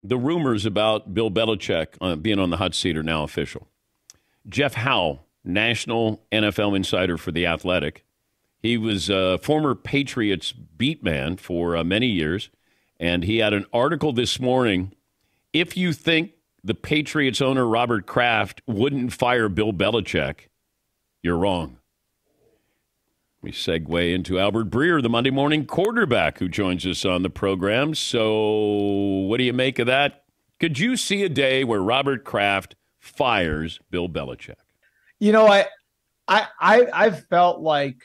The rumors about Bill Belichick being on the hot seat are now official. Jeff Howe, national NFL insider for The Athletic. He was a former Patriots beat man for many years, and he had an article this morning. If you think the Patriots owner, Robert Kraft, wouldn't fire Bill Belichick, you're wrong. We segue into Albert Breer, the Monday morning quarterback, who joins us on the program. So what do you make of that? Could you see a day where Robert Kraft fires Bill Belichick? You know, I've felt like,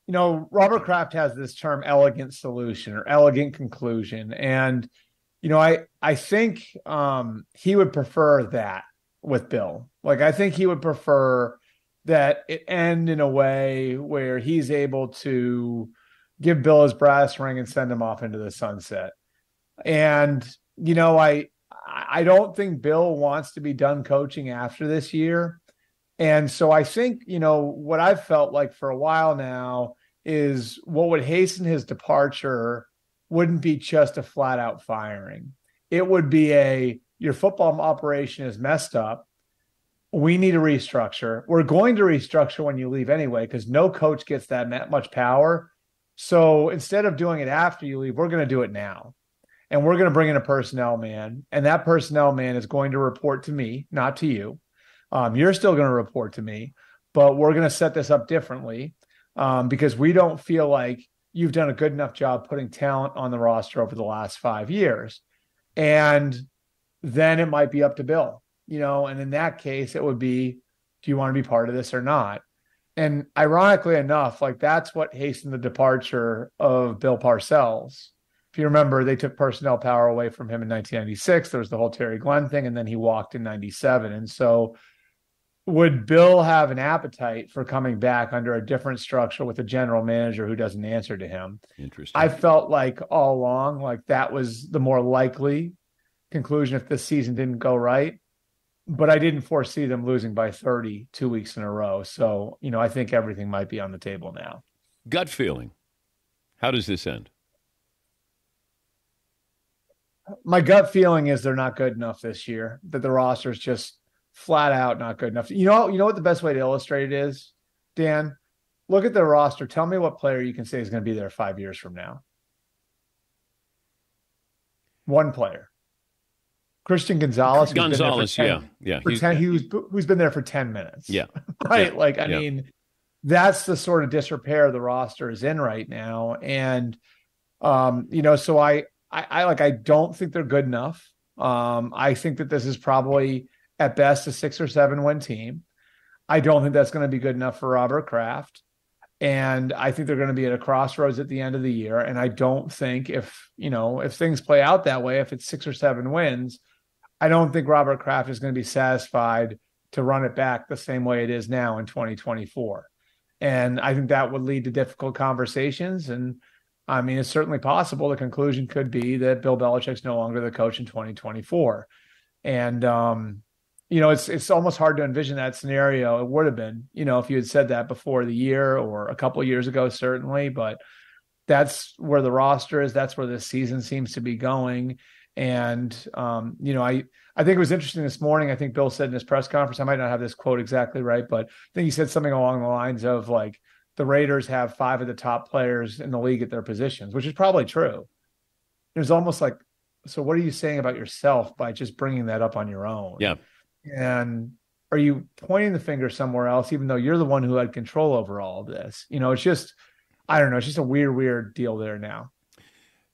Robert Kraft has this term elegant solution or elegant conclusion. And, I think he would prefer that with Bill. Like, I think he would prefer that it end in a way where he's able to give Bill his brass ring and send him off into the sunset. And, I don't think Bill wants to be done coaching after this year. And so I think, what I've felt like for a while now is what would hasten his departure wouldn't be just a flat out firing. It would be your football operation is messed up. We need a restructure. We're going to restructure when you leave anyway, because no coach gets that much power. So instead of doing it after you leave, we're going to do it now. And we're going to bring in a personnel man. And that personnel man is going to report to me, not to you. You're still going to report to me, but we're going to set this up differently because we don't feel like you've done a good enough job putting talent on the roster over the last 5 years. And then it might be up to Bill. And in that case, it would be, do you want to be part of this or not? And ironically enough, like that's what hastened the departure of Bill Parcells. If you remember, they took personnel power away from him in 1996. There was the whole Terry Glenn thing, and then he walked in 97. And so would Bill have an appetite for coming back under a different structure with a general manager who doesn't answer to him? Interesting. I felt like all along, like that was the more likely conclusion if this season didn't go right. But I didn't foresee them losing by 30 2 weeks in a row. So, I think everything might be on the table now. Gut feeling. How does this end? My gut feeling is they're not good enough this year, that the roster is just flat out not good enough. You know what the best way to illustrate it is, Dan? Look at the roster. Tell me what player you can say is going to be there 5 years from now. One player. Christian Gonzalez. Yeah. Who's been there for 10 minutes. Yeah. Right. Yeah. I mean, that's the sort of disrepair the roster is in right now. And, so I don't think they're good enough. I think that this is probably at best a 6 or 7 win team. I don't think that's going to be good enough for Robert Kraft. And I think they're going to be at a crossroads at the end of the year. And I don't think if things play out that way, if it's 6 or 7 wins, I don't think Robert Kraft is going to be satisfied to run it back the same way it is now in 2024. And I think that would lead to difficult conversations. And I mean, it's certainly possible. The conclusion could be that Bill Belichick's no longer the coach in 2024. And, it's almost hard to envision that scenario. It would have been, if you had said that before the year or a couple of years ago, certainly. But that's where the roster is. That's where this season seems to be going. And, I think it was interesting this morning. I think Bill said in his press conference, I might not have this quote exactly right, but I think he said something along the lines of like, the Raiders have 5 of the top players in the league at their positions, which is probably true. There's almost like, so what are you saying about yourself by just bringing that up on your own? Yeah. And are you pointing the finger somewhere else, even though you're the one who had control over all of this? It's just, I don't know. It's just a weird deal there now.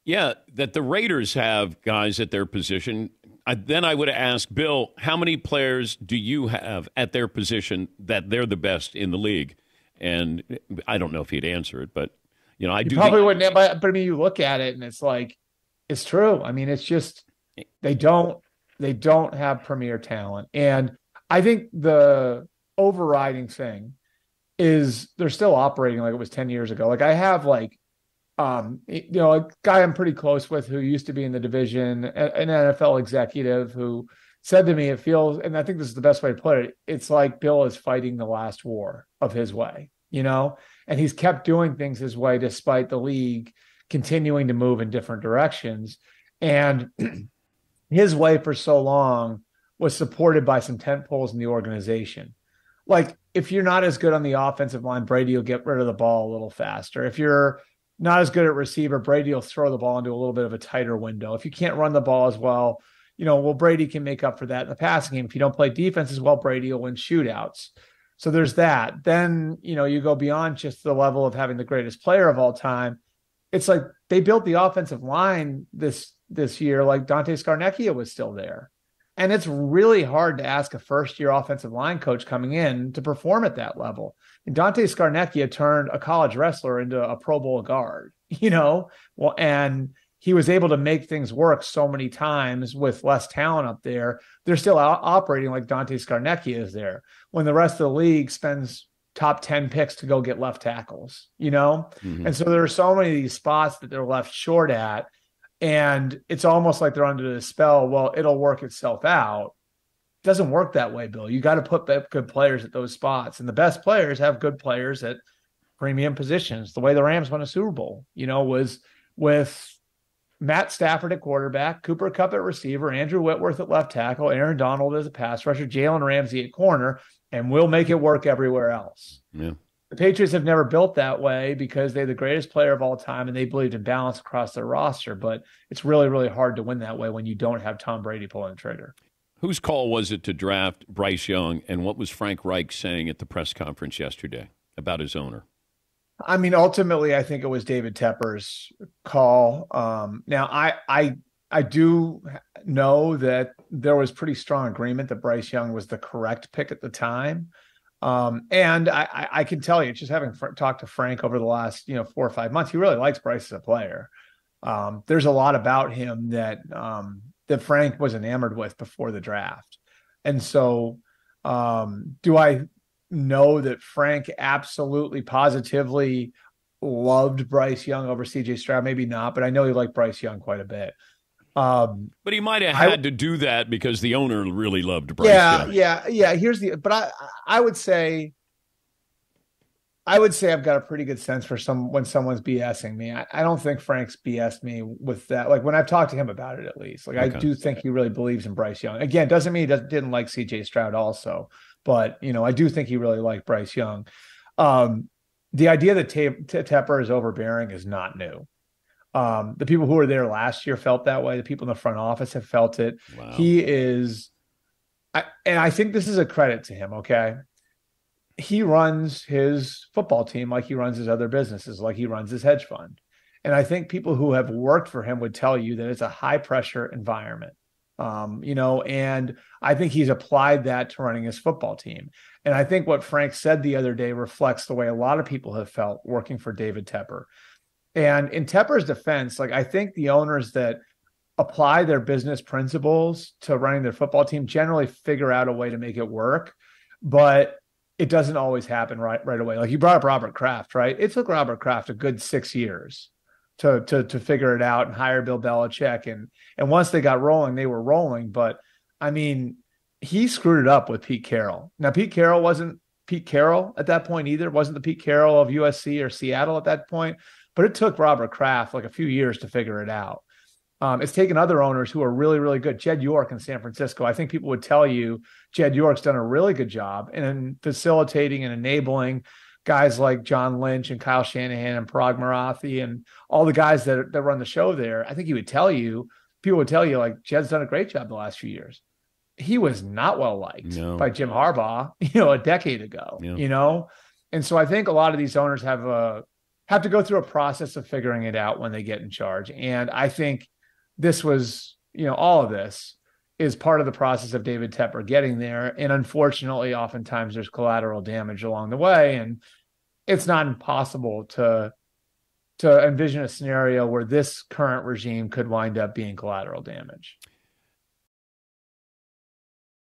Yeah, that the Raiders have guys at their position. Then I would ask Bill, how many players do you have at their position that they're the best in the league? And I don't know if he'd answer it, but I do. Probably wouldn't. But I mean, you look at it and it's like, it's true. I mean, it's just they don't have premier talent, and I think the overriding thing is they're still operating like it was 10 years ago. Like I have a guy I'm pretty close with who used to be in the division, an NFL executive who said to me, it feels, and I think this is the best way to put it, it's like Bill is fighting the last war of his way, and he's kept doing things his way despite the league continuing to move in different directions. And his way for so long was supported by some tent poles in the organization. Like, if you're not as good on the offensive line, Brady will get rid of the ball a little faster. If you're not as good at receiver, Brady will throw the ball into a little bit of a tighter window. If you can't run the ball as well, well, Brady can make up for that in the passing game. If you don't play defense as well, Brady will win shootouts. So there's that. Then, you go beyond just the level of having the greatest player of all time. It's like they built the offensive line this year like Dante Scarnecchia was still there. And it's really hard to ask a first-year offensive line coach coming in to perform at that level. And Dante Scarnecchia turned a college wrestler into a Pro Bowl guard, Well, and he was able to make things work so many times with less talent up there. They're still operating like Dante Scarnecchia is there when the rest of the league spends top 10 picks to go get left tackles, Mm-hmm. And so there are so many of these spots that they're left short at. And it's almost like they're under the spell. Well, it'll work itself out. It doesn't work that way, Bill. You got to put good players at those spots. And the best players have good players at premium positions. The way the Rams won a Super Bowl, was with Matt Stafford at quarterback, Cooper Kupp at receiver, Andrew Whitworth at left tackle, Aaron Donald as a pass rusher, Jalen Ramsey at corner, and we'll make it work everywhere else. Yeah. The Patriots have never built that way because they're the greatest player of all time and they believed in balance across their roster. But it's really, really hard to win that way when you don't have Tom Brady pulling the trigger. Whose call was it to draft Bryce Young, and what was Frank Reich saying at the press conference yesterday about his owner? I mean, ultimately, I think it was David Tepper's call. Now, I do know that there was pretty strong agreement that Bryce Young was the correct pick at the time. And I can tell you, just having talked to Frank over the last 4 or 5 months, he really likes Bryce as a player. There's a lot about him that Frank was enamored with before the draft, and so do I know that Frank absolutely positively loved Bryce Young over C.J. Stroud? Maybe not, but I know he liked Bryce Young quite a bit. But he might have had to do that because the owner really loved Bryce Young. Yeah. But I would say I've got a pretty good sense for when someone's BSing me. I don't think Frank's BS'd me with that. Like when I've talked to him about it, at least. Like okay. I do think he really believes in Bryce Young. Again, doesn't mean he didn't like C.J. Stroud also, but I do think he really liked Bryce Young. The idea that Tepper is overbearing is not new. The people who were there last year felt that way. The people in the front office have felt it. Wow. He is, and I think this is a credit to him. Okay. He runs his football team like he runs his other businesses, like he runs his hedge fund. And I think people who have worked for him would tell you that it's a high pressure environment. And I think he's applied that to running his football team. And I think what Frank said the other day reflects the way a lot of people have felt working for David Tepper. And in Tepper's defense, like I think the owners that apply their business principles to running their football team generally figure out a way to make it work, but it doesn't always happen right away. Like you brought up Robert Kraft, right? It took Robert Kraft a good 6 years to figure it out and hire Bill Belichick. And once they got rolling, they were rolling. But I mean, he screwed it up with Pete Carroll. Now, Pete Carroll wasn't Pete Carroll at that point either. It wasn't the Pete Carroll of USC or Seattle at that point. But it took Robert Kraft like a few years to figure it out. It's taken other owners who are really, really good. Jed York in San Francisco. I think people would tell you Jed York's done a really good job in facilitating and enabling guys like John Lynch and Kyle Shanahan and Parag Marathi and all the guys that run the show there. I think people would tell you like Jed's done a great job the last few years. He was not well liked by Jim Harbaugh, a decade ago, And so I think a lot of these owners have to go through a process of figuring it out when they get in charge. And I think this was, all of this is part of the process of David Tepper getting there. And unfortunately, oftentimes there's collateral damage along the way. And it's not impossible to envision a scenario where this current regime could wind up being collateral damage.